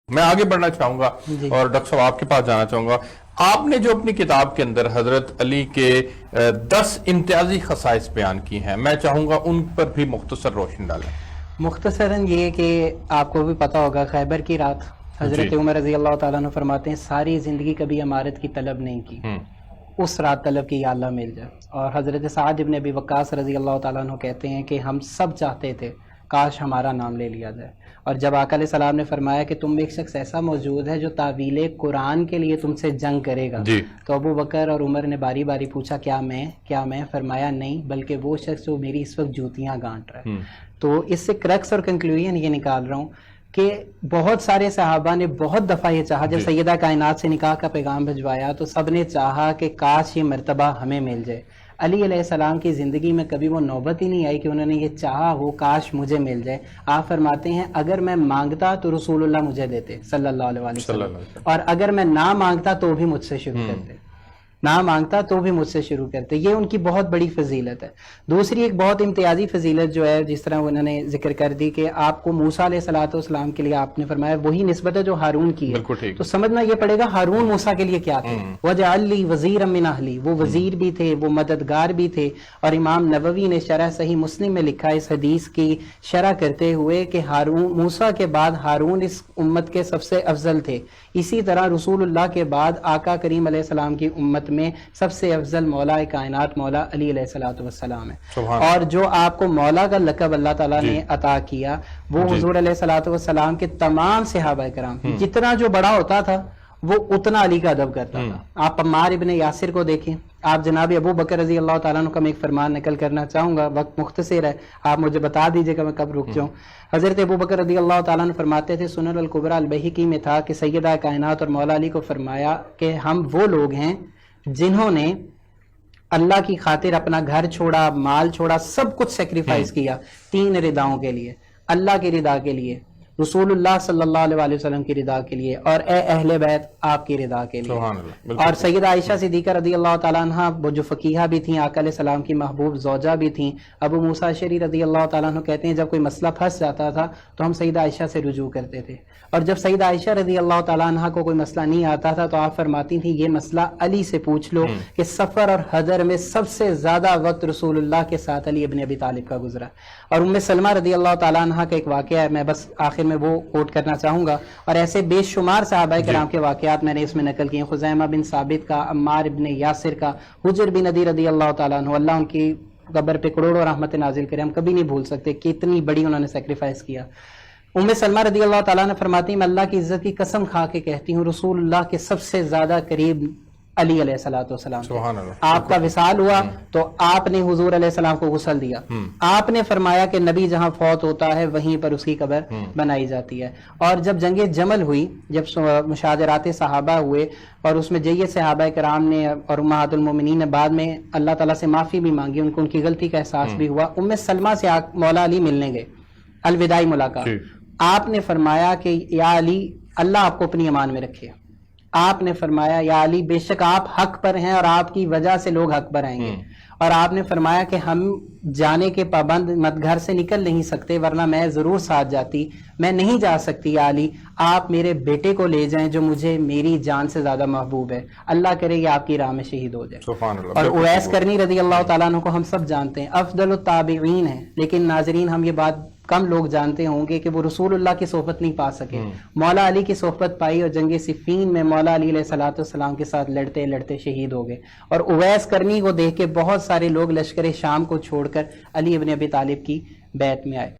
میں آگے بڑھنا چاہوں گا اور ڈاکٹر صاحب آپ کے پاس جانا چاہوں گا. آپ نے جو اپنی کتاب کے اندر حضرت علی کے 10 امتیازی خصائص بیان کی ہیں، میں چاہوں گا ان پر بھی مختصر روشنی ڈالیں. مختصراً یہ کہ آپ کو بھی پتا ہوگا خیبر کی رات حضرت عمر رضی اللہ تعالیٰ عنہ فرماتے ہیں ساری زندگی کبھی عمارت کی طلب نہیں کی، اس رات طلب کی یا اللہ مل جائے. اور حضرت سعد ابن ابی وقاص رضی اللہ تعالیٰ عنہ کہتے ہیں کہ ہم سب چاہتے تھے کاش ہمارا نام لے لیا جائے. اور جب آقا علیہ السلام نے فرمایا کہ تم میں ایک شخص ایسا موجود ہے جو تعویل قرآن کے لیے تم سے جنگ کرے گا، تو ابو بکر اور عمر نے باری باری پوچھا کیا میں فرمایا نہیں، بلکہ وہ شخص جو میری اس وقت جوتیاں گانٹ رہا ہے. تو اس سے کرکس اور کنکلوژن یہ نکال رہا ہوں کہ بہت سارے صحابہ نے بہت دفعہ یہ چاہا، جب سیدہ کائنات سے نکاح کا پیغام بھجوایا تو سب نے چاہا کہ کاش یہ مرتبہ ہمیں مل جائے. علی علیہ السلام کی زندگی میں کبھی وہ نوبت ہی نہیں آئی کہ انہوں نے یہ چاہا وہ کاش مجھے مل جائے. آپ فرماتے ہیں اگر میں مانگتا تو رسول اللہ مجھے دیتے صلی اللہ علیہ وسلم، اور اگر میں نہ مانگتا تو بھی مجھ سے شروع کرتے، نہ مانگتا تو بھی مجھ سے شروع کرتے. یہ ان کی بہت بڑی فضیلت ہے. دوسری ایک بہت امتیازی فضیلت جو ہے، جس طرح انہوں نے ذکر کر دی کہ آپ کو موسیٰ علیہ السلام کے لیے آپ نے فرمایا وہی نسبت ہے جو ہارون کی ہے، تو سمجھنا یہ پڑے گا ہارون موسیٰ کے لیے کیا تھے. وَجَعَلْ لِي وَزِيرًا مِّنْ أَهْلِي، وہ وزیر بھی تھے، وہ مددگار بھی تھے. اور امام نووی نے شرح صحیح مسلم میں لکھا اس حدیث کی شرح کرتے ہوئے کہ موسیٰ کے بعد ہارون اس امت کے سب سے افضل تھے. اسی طرح رسول اللہ کے بعد آقا کریم علیہ السلام کی امت میں سب سے افضل مولا کائنات مولا علی علیہ السلام ہے. اور جو آپ کو مولا کا لقب اللہ تعالیٰ نے عطا کیا وہ حضور علیہ السلام کے تمام صحابہ کرام، جتنا جو بڑا ہوتا تھا وہ اتنا علی کا ادب کرتا تھا. آپ عمار ابن یاسر کو دیکھیں، آپ جناب ابو بکر رضی اللہ تعالیٰ عنہ کا میں ایک فرمان نقل کرنا چاہوں گا، وقت مختصر ہے، آپ مجھے بتا دیجئے کہ میں کب رک جاؤں. حضرت ابو بکر رضی اللہ تعالیٰ عنہ فرماتے تھے، سنن الکبریٰ البیہقی میں تھا کہ سیدہ کائنات اور مولا علی کو فرمایا کہ ہم وہ لوگ ہیں جنہوں نے اللہ کی خاطر اپنا گھر چھوڑا، مال چھوڑا، سب کچھ سیکریفائز کیا 3 رداؤں کے لیے، اللہ کی رضا کے لیے، رسول اللہ صلی اللہ علیہ وسلم کی رضا کے لیے، اور اے اہل بیت آپ کی رضا کے لیے. اور سیدہ عائشہ صدیقہ رضی اللہ تعالیٰ عنہ وہ جو فقیہہ بھی تھیں، آقا علیہ السلام کی محبوب زوجہ بھی تھیں. ابو موسیٰ اشعری رضی اللہ تعالیٰ عنہ کہتے ہیں جب کوئی مسئلہ پھنس جاتا تھا تو ہم سیدہ عائشہ سے رجوع کرتے تھے، اور جب سیدہ عائشہ رضی اللہ تعالیٰ عنہ کو کوئی مسئلہ نہیں آتا تھا تو آپ فرماتی تھیں یہ مسئلہ علی سے پوچھ لو کہ سفر اور حضر میں سب سے زیادہ وقت رسول اللہ کے ساتھ علی ابن ابی طالب کا گزرا. اور ام سلمہ رضی اللہ تعالیٰ عنہ کا ایک واقعہ ہے، میں بس آخر میں وہ کوٹ کرنا چاہوں گا، اور ایسے بے شمار صحابہ کرام کے واقعات میں نے اس میں نقل کیے. خزیمہ بن ثابت کا، عمار ابن یاسر کا، حجر بن عدی رضی اللہ تعالیٰ عنہ، اللہ ان کی قبر پہ کروڑوں رحمت نازل کرے، ہم کبھی نہیں بھول سکتے کتنی بڑی انہوں نے سیکریفائس کیا. ام سلمہ رضی اللہ تعالیٰ نے فرماتی میں اللہ کی عزت کی قسم کھا کے کہتی ہوں رسول اللہ کے سب سے زیادہ قریب علی علیہ السلام. آپ کا وصال ہوا تو آپ نے حضور علیہ السلام کو غسل دیا، آپ نے فرمایا کہ نبی جہاں فوت ہوتا ہے وہیں پر اس کی قبر بنائی جاتی ہے. اور جب جنگ جمل ہوئی، جب مشاجرات صحابہ ہوئے اور اس میں جیت صحابہ کرام نے اور امہات المومنین نے بعد میں اللہ تعالیٰ سے معافی بھی مانگی، ان کو ان کی غلطی کا احساس بھی ہوا. ام سلمہ سے مولا علی ملنے گئے، الوداعی ملاقات. آپ نے فرمایا کہ یا علی اللہ آپ کو اپنی امان میں رکھے. آپ نے فرمایا یا علی بے شک آپ حق پر ہیں اور آپ کی وجہ سے لوگ حق پر آئیں گے. اور آپ نے فرمایا کہ ہم جانے کے پابند مت گھر سے نکل نہیں سکتے ورنہ میں ضرور ساتھ جاتی، میں نہیں جا سکتی یا علی آپ میرے بیٹے کو لے جائیں جو مجھے میری جان سے زیادہ محبوب ہے، اللہ کرے کہ آپ کی راہ میں شہید ہو جائے. اور اویس کرنی رضی اللہ تعالیٰ عنہ کو ہم سب جانتے ہیں، افضل التابعین ہیں، لیکن ناظرین ہم یہ بات کم لوگ جانتے ہوں گے کہ وہ رسول اللہ کی صحبت نہیں پا سکے. مولا علی کی صحبت پائی اور جنگ صفین میں مولا علی علیہ السلام کے ساتھ لڑتے لڑتے شہید ہو گئے. اور اویس کرنی کو دیکھ کے بہت سارے لوگ لشکر شام کو چھوڑ کر علی ابن ابی طالب کی بیعت میں آئے.